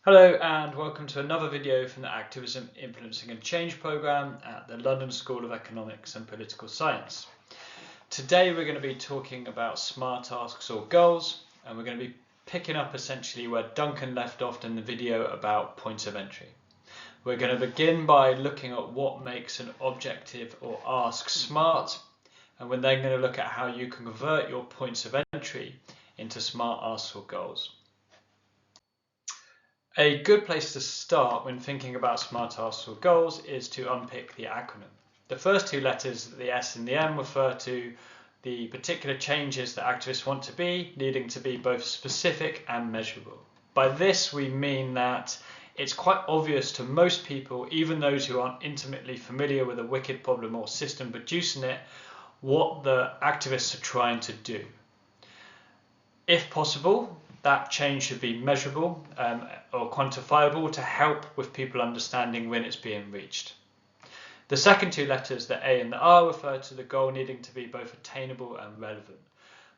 Hello and welcome to another video from the Activism, Influencing and Change programme at the London School of Economics and Political Science. Today we're going to be talking about SMART asks or goals, and we're going to be picking up essentially where Duncan left off in the video about points of entry. We're going to begin by looking at what makes an objective or ask SMART, and we're then going to look at how you can convert your points of entry into SMART asks or goals. A good place to start when thinking about SMART asks or goals is to unpick the acronym. The first two letters, the S and the M, refer to the particular changes that activists want to be, needing to be both specific and measurable. By this we mean that it's quite obvious to most people, even those who aren't intimately familiar with a wicked problem or system producing it, what the activists are trying to do. If possible, that change should be measurable or quantifiable to help with people understanding when it's being reached. The second two letters, the A and the R, refer to the goal needing to be both attainable and relevant.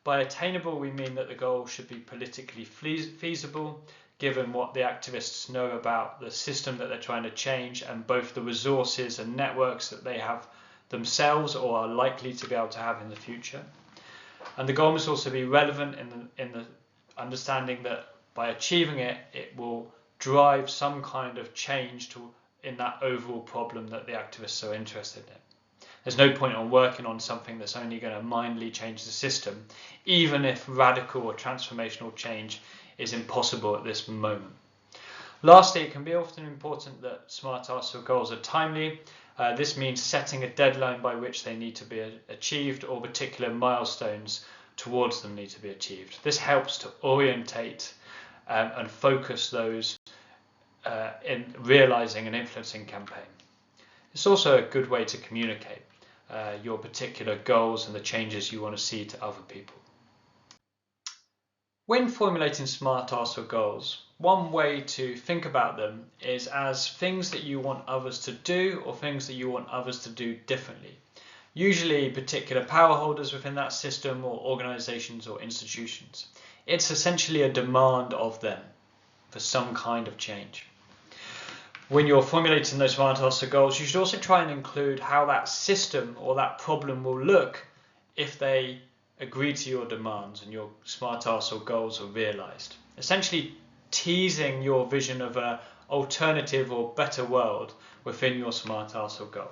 By attainable, we mean that the goal should be politically feasible, given what the activists know about the system that they're trying to change and both the resources and networks that they have themselves or are likely to be able to have in the future. And the goal must also be relevant in the understanding that by achieving it, it will drive some kind of change in that overall problem that the activists are interested in. There's no point on working on something that's only going to mildly change the system, even if radical or transformational change is impossible at this moment. Lastly, it can be often important that SMART asks or goals are timely. This means setting a deadline by which they need to be achieved, or particular milestones towards them need to be achieved. This helps to orientate and focus those in realizing an influencing campaign. It's also a good way to communicate your particular goals and the changes you want to see to other people. When formulating SMART asks or goals, one way to think about them is as things that you want others to do or things that you want others to do differently. Usually particular power holders within that system or organizations or institutions. It's essentially a demand of them for some kind of change. When you're formulating those SMART asks or goals, you should also try and include how that system or that problem will look if they agree to your demands and your SMART asks or goals are realized. Essentially teasing your vision of an alternative or better world within your SMART asks or goal.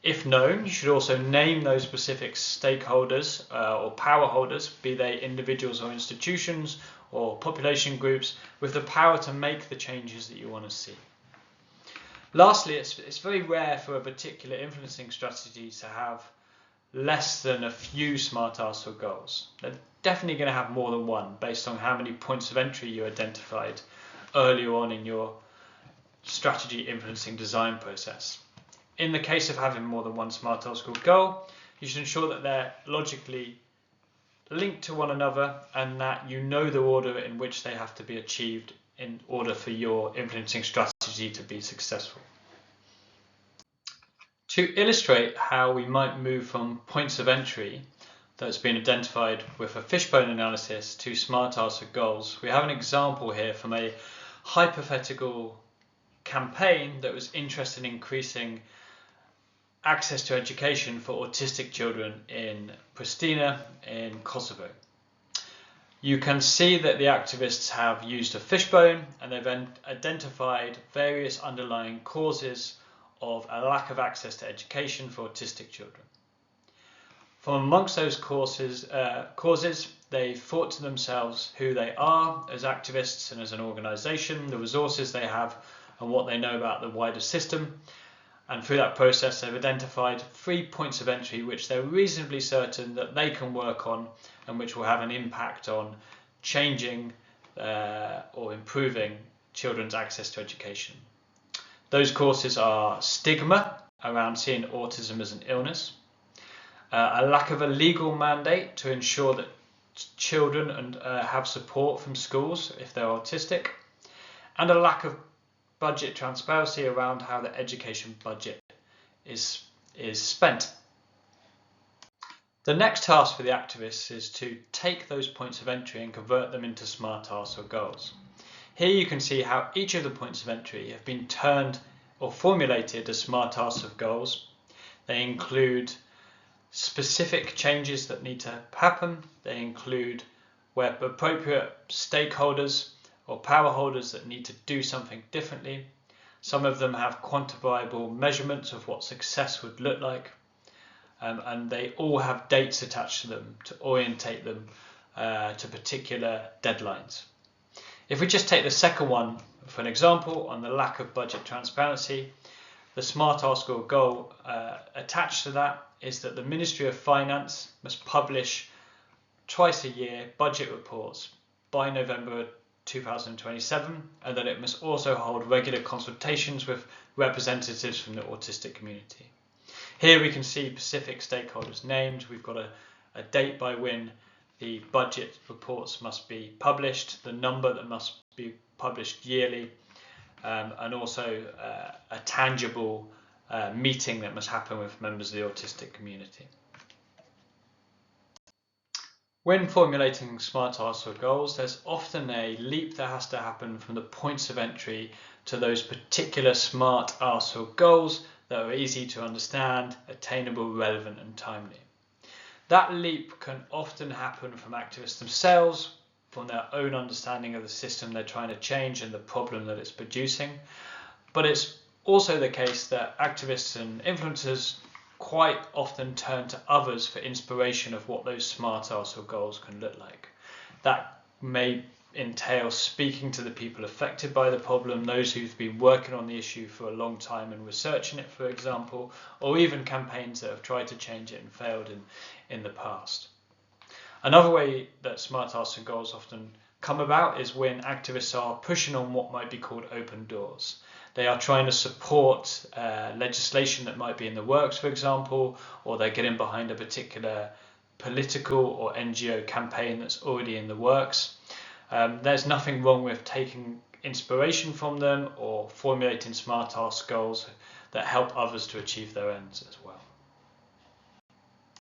If known, you should also name those specific stakeholders or power holders, be they individuals or institutions or population groups, with the power to make the changes that you want to see. Lastly, it's very rare for a particular influencing strategy to have less than a few SMART asks or goals. They're definitely going to have more than one based on how many points of entry you identified earlier on in your strategy influencing design process. In the case of having more than one SMART ask or goal, you should ensure that they're logically linked to one another and that you know the order in which they have to be achieved in order for your influencing strategy to be successful. To illustrate how we might move from points of entry that's been identified with a fishbone analysis to SMART asks or goals, we have an example here from a hypothetical campaign that was interested in increasing access to education for autistic children in Pristina in Kosovo. You can see that the activists have used a fishbone and they've identified various underlying causes of a lack of access to education for autistic children. From amongst those causes, they thought to themselves who they are as activists and as an organisation, the resources they have and what they know about the wider system. And through that process, they've identified 3 points of entry which they're reasonably certain that they can work on and which will have an impact on changing or improving children's access to education. Those causes are stigma around seeing autism as an illness, a lack of a legal mandate to ensure that children have support from schools if they're autistic, and a lack of budget transparency around how the education budget is spent. The next task for the activists is to take those points of entry and convert them into SMART asks or goals. Here you can see how each of the points of entry have been turned or formulated as smart tasks of goals. They include specific changes that need to happen. They include, where appropriate, stakeholders or power holders that need to do something differently. Some of them have quantifiable measurements of what success would look like, and they all have dates attached to them to orientate them to particular deadlines. If we just take the second one for an example on the lack of budget transparency, the SMART task or goal attached to that is that the Ministry of Finance must publish twice a year budget reports by November 2027, and that it must also hold regular consultations with representatives from the autistic community. Here we can see specific stakeholders named. We've got a date by when the budget reports must be published, the number that must be published yearly, and also a tangible meeting that must happen with members of the autistic community. When formulating SMART tasks or goals, there's often a leap that has to happen from the points of entry to those particular SMART tasks or goals that are easy to understand, attainable, relevant and timely. That leap can often happen from activists themselves, from their own understanding of the system they're trying to change and the problem that it's producing. But it's also the case that activists and influencers quite often turn to others for inspiration of what those SMART tasks or goals can look like. That may entail speaking to the people affected by the problem, those who've been working on the issue for a long time and researching it, for example, or even campaigns that have tried to change it and failed in the past. Another way that SMART tasks and goals often come about is when activists are pushing on what might be called open doors. They are trying to support legislation that might be in the works, for example, or they're getting behind a particular political or NGO campaign that's already in the works. There's nothing wrong with taking inspiration from them or formulating SMART task goals that help others to achieve their ends as well.